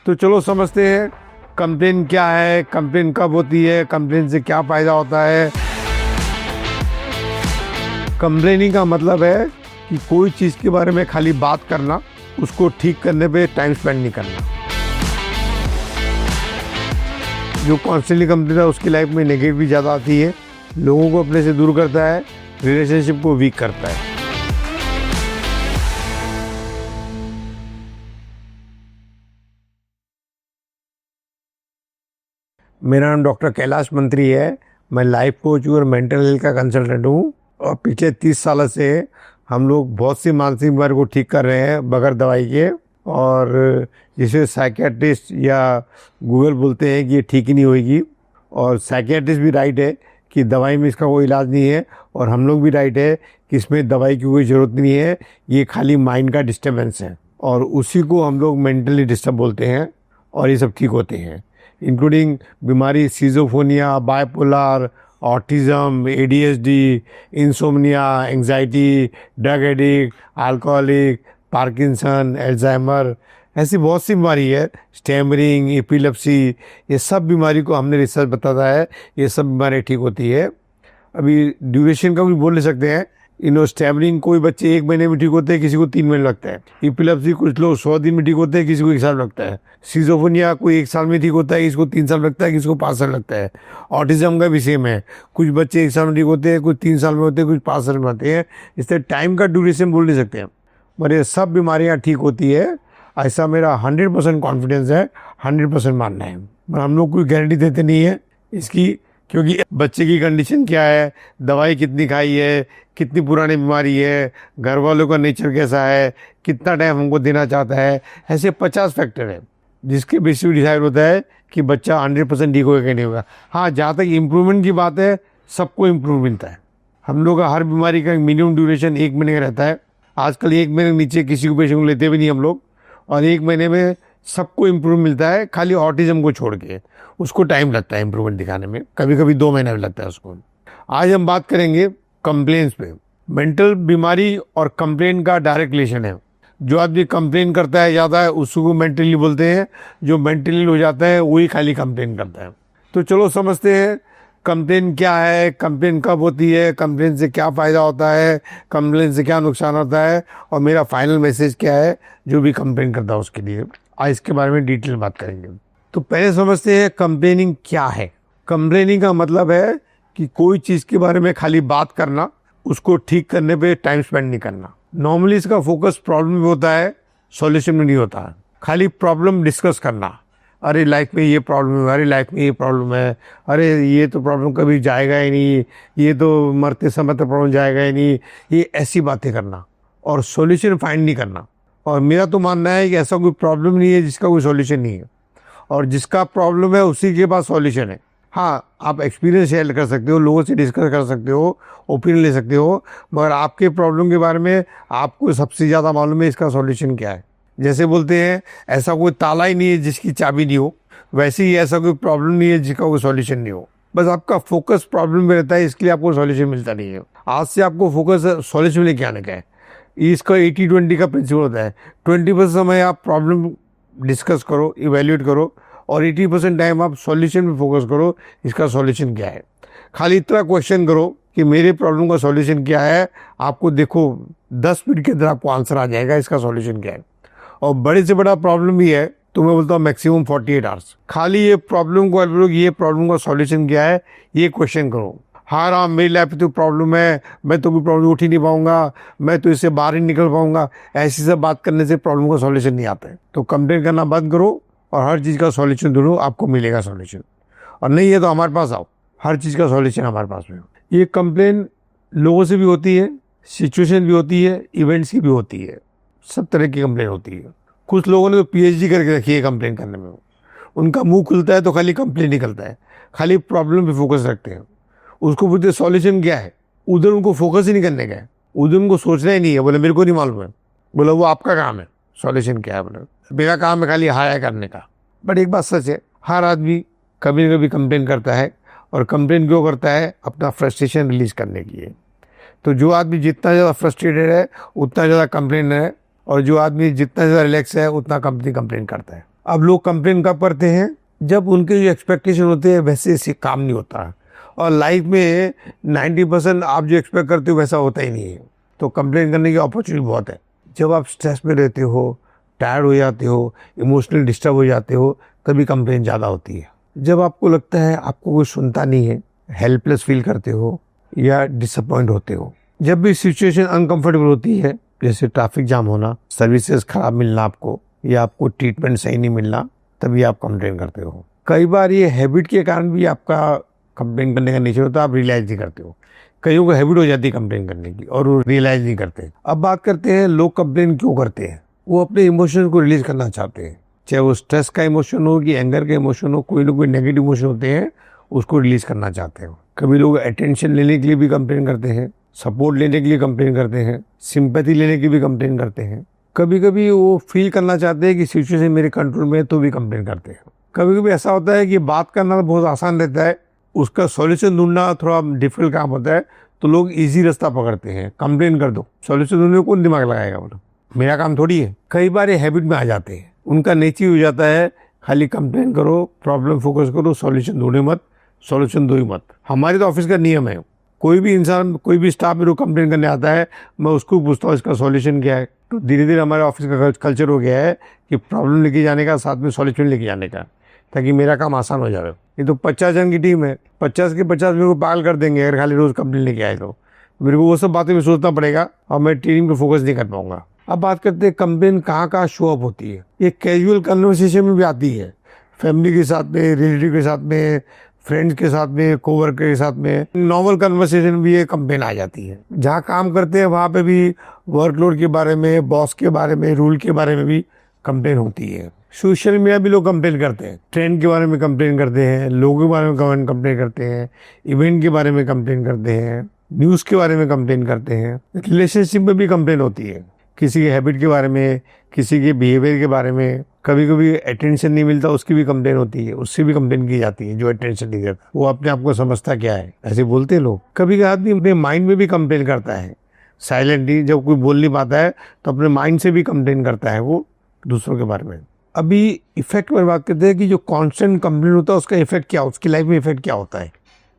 तो चलो समझते हैं कंप्लेन क्या है, कंप्लेन कब होती है, कंप्लेन से क्या फ़ायदा होता है। कंप्लेनिंग का मतलब है कि कोई चीज़ के बारे में खाली बात करना, उसको ठीक करने पे टाइम स्पेंड नहीं करना। जो कॉन्स्टेंटली कंप्लेन है उसकी लाइफ में नेगेटिविटी ज़्यादा आती है, लोगों को अपने से दूर करता है, रिलेशनशिप को वीक करता है। मेरा नाम डॉक्टर कैलाश मंत्री है। मैं लाइफ कोच और मेंटल हेल्थ का कंसल्टेंट हूँ और पिछले 30 साल से हम लोग बहुत सी मानसिक बीमारी को ठीक कर रहे हैं बगैर दवाई के। और जिसे साइकियाट्रिस्ट या गूगल बोलते हैं कि ये ठीक ही नहीं होगी, और साइकियाट्रिस्ट भी राइट है कि दवाई में इसका कोई इलाज नहीं है, और हम लोग भी राइट है कि इसमें दवाई की कोई ज़रूरत नहीं है, ये खाली माइंड का डिस्टर्बेंस है, और उसी को हम लोग मेंटली डिस्टर्ब बोलते हैं, और ये सब ठीक होते हैं, इंक्लूडिंग बीमारी schizophrenia, bipolar, autism, ADHD, insomnia, anxiety, drug addict, alcoholic, Parkinson, Alzheimer, ऐसी बहुत सी बीमारी है, स्टैमरिंग, एपिलेप्सी। ये सब बीमारी को हमने रिसर्च बताता है ये सब बीमारी ठीक होती है। अभी ड्यूरेशन का भी बोल नहीं सकते हैं। स्टैमरिंग कोई बच्चे 1 महीने में ठीक होते हैं, किसी को 3 महीने लगता है। एपिलेप्सी कुछ लोग 100 दिन में ठीक होते हैं, किसी को 1 साल लगता है। सिजोफ्रेनिया कोई 1 साल में ठीक होता है, किसी को 3 साल लगता है, किसी को 5 साल लगता है। ऑटिज्म का भी सेम है, कुछ बच्चे 1 साल में ठीक होते हैं, कुछ 3 साल में होते हैं, कुछ 5 साल में होते हैं। इससे टाइम का ड्यूरेशन बोल नहीं सकते हैं, पर ये सब बीमारियाँ ठीक होती है, ऐसा मेरा 100% कॉन्फिडेंस है, 100% मानना है। पर हम लोग कोई गारंटी देते नहीं है इसकी, क्योंकि बच्चे की कंडीशन क्या है, दवाई कितनी खाई है, कितनी पुरानी बीमारी है, घर वालों का नेचर कैसा है, कितना टाइम हमको देना चाहता है, ऐसे 50 फैक्टर है जिसके बेसिस पे डिसाइड होता है कि बच्चा 100% ठीक होगा कि नहीं होगा। हाँ, जहाँ तक इम्प्रूवमेंट की बात है, सबको इम्प्रूव मिलता है। हम लोग का हर बीमारी का मिनिमम ड्यूरेशन 1 महीने का रहता है। आजकल 1 महीने नीचे किसी को पेशेंट को लेते भी नहीं हम लोग, और 1 महीने में सबको इम्प्रूव मिलता है, खाली ऑटिज्म को छोड़ के। उसको टाइम लगता है इम्प्रूवमेंट दिखाने में, कभी कभी 2 महीना भी लगता है उसको। आज हम बात करेंगे कंप्लेंट्स पे। मेंटल बीमारी और कंप्लेन का डायरेक्ट रिलेशन है। जो आदमी कंप्लेन करता है ज़्यादा है उसको मेंटली बोलते हैं, जो मेंटली हो जाता है वही खाली कंप्लेन करता है। तो चलो समझते हैं कंप्लेन क्या है, कंप्लेन कब होती है, कंप्लेन से क्या फ़ायदा होता है, कंप्लेन से क्या नुकसान होता है, और मेरा फाइनल मैसेज क्या है जो भी कंप्लेन करता है उसके लिए। आज इसके बारे में डिटेल बात करेंगे। तो पहले समझते हैं कंप्लेनिंग क्या है। कंप्लेनिंग का मतलब है कि कोई चीज़ के बारे में खाली बात करना, उसको ठीक करने पे टाइम स्पेंड नहीं करना। नॉर्मली इसका फोकस प्रॉब्लम में होता है, सॉल्यूशन में नहीं होता है। खाली प्रॉब्लम डिस्कस करना, अरे लाइफ में ये प्रॉब्लम है, अरे लाइफ में ये प्रॉब्लम है, अरे ये तो प्रॉब्लम कभी जाएगा ही नहीं, ये तो मरते समय तो प्रॉब्लम जाएगा ही नहीं, ये ऐसी बातें करना और सॉल्यूशन फाइंड नहीं करना। और मेरा तो मानना है कि ऐसा कोई प्रॉब्लम नहीं है जिसका कोई सॉल्यूशन नहीं है, और जिसका प्रॉब्लम है उसी के पास सॉल्यूशन है। हाँ, आप एक्सपीरियंस शेयर कर सकते हो, लोगों से डिस्कस कर सकते हो, ओपिनियन ले सकते हो, मगर आपके प्रॉब्लम के बारे में आपको सबसे ज़्यादा मालूम है इसका सॉल्यूशन क्या है। जैसे बोलते हैं ऐसा कोई ताला ही नहीं है जिसकी चाबी नहीं हो, वैसे ही ऐसा कोई प्रॉब्लम नहीं है जिसका कोई सॉल्यूशन नहीं हो। बस आपका फोकस प्रॉब्लम में रहता है, इसके लिए आपको सॉल्यूशन मिलता नहीं है। आज से आपको फोकस सॉल्यूशन लेके आने का है। इसका 80-20 का प्रिंसिपल होता है। 20% समय आप प्रॉब्लम डिस्कस करो, इवेल्यूएट करो, और 80% टाइम आप सॉल्यूशन पे फोकस करो, इसका सॉल्यूशन क्या है। खाली इतना क्वेश्चन करो कि मेरे प्रॉब्लम का सॉल्यूशन क्या है, आपको देखो 10 मिनट के अंदर आपको आंसर आ जाएगा इसका सॉल्यूशन क्या है। और बड़े से बड़ा प्रॉब्लम भी है तो मैं बोलता हूँ मैक्सिमम 48 आवर्स। खाली ये प्रॉब्लम को, ये प्रॉब्लम का सॉल्यूशन क्या है, ये क्वेश्चन करो। हाँ राम, मेरी लाइफ में तो प्रॉब्लम है, मैं तो कोई प्रॉब्लम उठ ही नहीं पाऊंगा, मैं तो इससे बाहर ही निकल पाऊंगा, ऐसी सब बात करने से प्रॉब्लम का सॉल्यूशन नहीं आता है। तो कंप्लेन करना बंद करो और हर चीज़ का सॉल्यूशन ढूंढो, आपको मिलेगा सॉल्यूशन। और नहीं है तो हमारे पास आओ, हर चीज़ का सॉल्यूशन हमारे पास में। ये कंप्लेन लोगों से भी होती है, सिचुएशन भी होती है, इवेंट्स की भी होती है, सब तरह की कंप्लेन होती है। कुछ लोगों ने तो PhD करके रखी है कंप्लेन करने में। उनका मुंह खुलता है तो खाली कंप्लेन निकलता है, खाली प्रॉब्लम पे फोकस रखते हैं। उसको बोलते सॉल्यूशन क्या है, उधर उनको फोकस ही नहीं करने का है, उधर उनको सोचना ही नहीं है। बोले मेरे को नहीं मालूम है, बोला वो आपका काम है, सॉल्यूशन क्या है, बोले मेरा काम है खाली हाया करने का। बट एक बात सच है, हर आदमी कभी न कभी कंप्लेन करता है, और कंप्लेन क्यों करता है, अपना फ्रस्ट्रेशन रिलीज करने के लिए। तो जो आदमी जितना ज़्यादा फ्रस्ट्रेटेड है उतना ज़्यादा कंप्लेन है, और जो आदमी जितना ज़्यादा रिलैक्स है उतना कंपनी कंप्लेन करता है। अब लोग कंप्लेन कब करते हैं? जब उनके जो एक्सपेक्टेशन होते हैं वैसे से काम नहीं होता, और लाइफ में 90% आप जो एक्सपेक्ट करते हो वैसा होता ही नहीं है, तो कंप्लेन करने की अपॉर्चुनिटी बहुत है। जब आप स्ट्रेस में रहते हो, टायर्ड हो जाते हो, इमोशनली डिस्टर्ब हो जाते हो, तभी कंप्लेन ज़्यादा होती है। जब आपको लगता है आपको कोई सुनता नहीं है, हेल्पलेस फील करते हो या डिसअपॉइंट होते हो, जब भी सिचुएशन अनकंफर्टेबल होती है, जैसे ट्रैफिक जाम होना, सर्विसेज खराब मिलना आपको, या आपको ट्रीटमेंट सही नहीं मिलना, तभी आप कंप्लेन करते हो। कई बार ये हैबिट के कारण भी आपका कंप्लेन करने का नेचर होता है, आप रियलाइज नहीं करते हो। कईयों को हैबिट हो जाती है कंप्लेन करने की और वो रियलाइज नहीं करते। अब बात करते हैं लोग कंप्लेन क्यों करते हैं। वो अपने इमोशन को रिलीज करना चाहते हैं, चाहे वो स्ट्रेस का इमोशन हो कि एंगर का इमोशन हो, कोई ना कोई नेगेटिव इमोशन होते हैं, उसको रिलीज करना चाहते हो। कभी लोग अटेंशन लेने के लिए भी कंप्लेन करते हैं, सपोर्ट लेने के लिए कंप्लेन करते हैं, सिंपैथी लेने की भी कंप्लेन करते हैं। कभी कभी वो फील करना चाहते हैं कि सिचुएशन मेरे कंट्रोल में है, तो भी कंप्लेन करते हैं। कभी कभी ऐसा होता है कि बात करना तो बहुत आसान रहता है, उसका सॉल्यूशन ढूंढना थोड़ा डिफिकल्ट काम होता है, तो लोग इजी रास्ता पकड़ते हैं, कंप्लेन कर दो, सॉल्यूशन ढूंढने को कौन दिमाग लगाएगा, बोलो मेरा काम थोड़ी है। कई बार ये हैबिट में आ जाते हैं, उनका नेचर हो जाता है खाली कंप्लेन करो, प्रॉब्लम फोकस करो, सॉल्यूशन ढूंढे मत, सॉल्यूशन दो ही मत। हमारे तो ऑफिस का नियम है, कोई भी इंसान, कोई भी स्टाफ मेरे को कंप्लेन करने आता है, मैं उसको पूछता हूँ इसका सॉल्यूशन क्या है। तो धीरे धीरे हमारे ऑफिस का कल्चर हो गया है कि प्रॉब्लम लेके जाने का, साथ में सॉल्यूशन लेके जाने का, ताकि मेरा काम आसान हो जाए। ये तो 50 जन की टीम है, 50 के 50 मेरे को पागल कर देंगे अगर खाली रोज कंप्लेन लेके आए तो। मेरे को वो सब बातें भी सोचना पड़ेगा और मैं टीम पे फोकस नहीं कर पाऊंगा। अब बात करते हैं कंप्लेन कहाँ कहाँ शो अप होती है। ये कैजुअल कन्वर्सेशन में भी आती है, फैमिली के साथ में, रिलेटिव के साथ में, फ्रेंड्स के साथ में, कोवर्कर के साथ में, नॉर्मल कन्वर्सेशन भी ये कंप्लेन आ जाती है। जहाँ काम करते हैं वहाँ पे भी वर्कलोड के बारे में, बॉस के बारे में, रूल के बारे में भी कंप्लेन होती है। सोशल मीडिया भी लोग कंप्लेन करते हैं, ट्रेंड के बारे में कंप्लेन करते हैं, लोगों के बारे में कंप्लेन करते हैं, इवेंट के बारे में कंप्लेन करते हैं, न्यूज़ के बारे में कंप्लेन करते हैं। रिलेशनशिप में भी कंप्लेन होती है, किसी के हैबिट के बारे में, किसी के बिहेवियर के बारे में। कभी कभी अटेंशन नहीं मिलता, उसकी भी कंप्लेन होती है, उससे भी कंप्लेन की जाती है। जो अटेंशन नहीं देता वो अपने आप को समझता क्या है, ऐसे बोलते हैं लोग। कभी आदमी अपने माइंड में भी कंप्लेन करता है साइलेंटली, जब कोई बोल नहीं पाता है तो अपने माइंड से भी कंप्लेन करता है वो दूसरों के बारे में। अभी इफेक्ट पर बात करते हैं कि जो कॉन्स्टेंट कंप्लेन होता है उसका इफेक्ट क्या, उसकी लाइफ में इफेक्ट क्या होता है।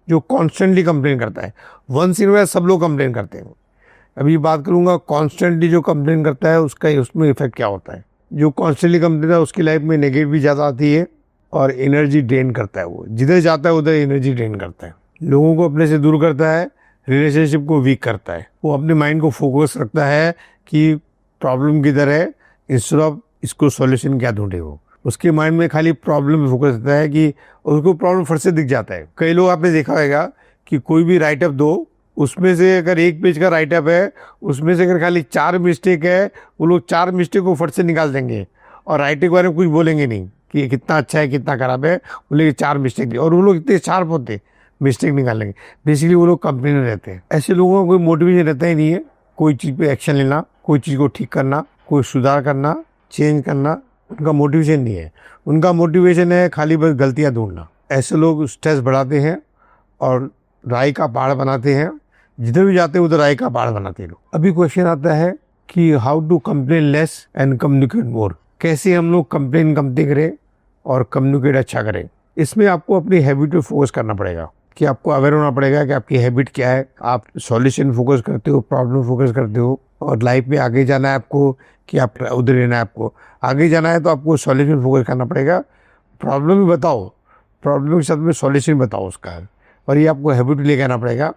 जो कॉन्स्टेंटली कंप्लेन करता है, वंस इन वाइल सब लोग कंप्लेन करते हैं। अभी बात करूंगा कॉन्स्टेंटली जो कंप्लेन करता है उसका, उसमें इफेक्ट क्या होता है। जो कॉन्स्टेंटली कंप्लेन है उसकी लाइफ में नेगेटिव भी ज़्यादा आती है और एनर्जी ड्रेन करता है। वो जिधर जाता है उधर एनर्जी ड्रेन करता है, लोगों को अपने से दूर करता है, रिलेशनशिप को वीक करता है। वो अपने माइंड को फोकस रखता है कि प्रॉब्लम किधर है, इंस्टेड ऑफ इसको सॉल्यूशन क्या ढूंढे। वो उसके माइंड में खाली प्रॉब्लम में फोकस रहता है कि उसको प्रॉब्लम फट से दिख जाता है। कई लोग आपने देखा होगा कि कोई भी राइटअप दो, उसमें से अगर 1 पेज का राइटअप है, उसमें से अगर खाली 4 मिस्टेक है, वो लोग 4 मिस्टेक को फट से निकाल देंगे और राइटिंग के बारे में कुछ बोलेंगे नहीं कि ये कितना अच्छा है कितना खराब है, बोलेंगे 4 मिस्टेक दी। और वो लोग इतने शार्प होते, मिस्टेक निकालेंगे। बेसिकली वो लोग कंप्लेनर रहते हैं। ऐसे लोगों का कोई मोटिवेशन रहता ही नहीं है कोई चीज़ पे एक्शन लेना, कोई चीज़ को ठीक करना, कोई सुधार करना, चेंज करना। उनका मोटिवेशन नहीं है, उनका मोटिवेशन है खाली बस गलतियाँ ढूंढना। ऐसे लोग स्ट्रेस बढ़ाते हैं और राई का पहाड़ बनाते हैं, जिधर भी जाते हैं उधर राई का पहाड़ बनाते हैं लोग। अभी क्वेश्चन आता है कि how to complain less and communicate more. कैसे हम लोग कंप्लेन कमती करें और कम्युनिकेट अच्छा करें। इसमें आपको अपनी हैबिट पे फोकस करना पड़ेगा कि आपको अवेयर होना पड़ेगा कि आपकी हैबिट क्या है। आप सॉल्यूशन फोकस करते हो, प्रॉब्लम फोकस करते हो, और लाइफ में आगे जाना है आपको कि आप उधर रहना है। आपको आगे जाना है तो आपको सॉल्यूशन फोकस करना पड़ेगा। प्रॉब्लम भी बताओ, प्रॉब्लम के साथ में सॉल्यूशन बताओ उसका, और ये आपको हैबिट लेके आना पड़ेगा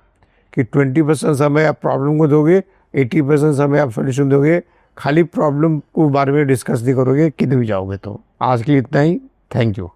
कि 20% समय आप प्रॉब्लम को दोगे, 80% समय आप सॉल्यूशन दोगे। खाली प्रॉब्लम को बारे में डिस्कस नहीं करोगे, किधर भी जाओगे। तो आज के लिए इतना ही, थैंक यू।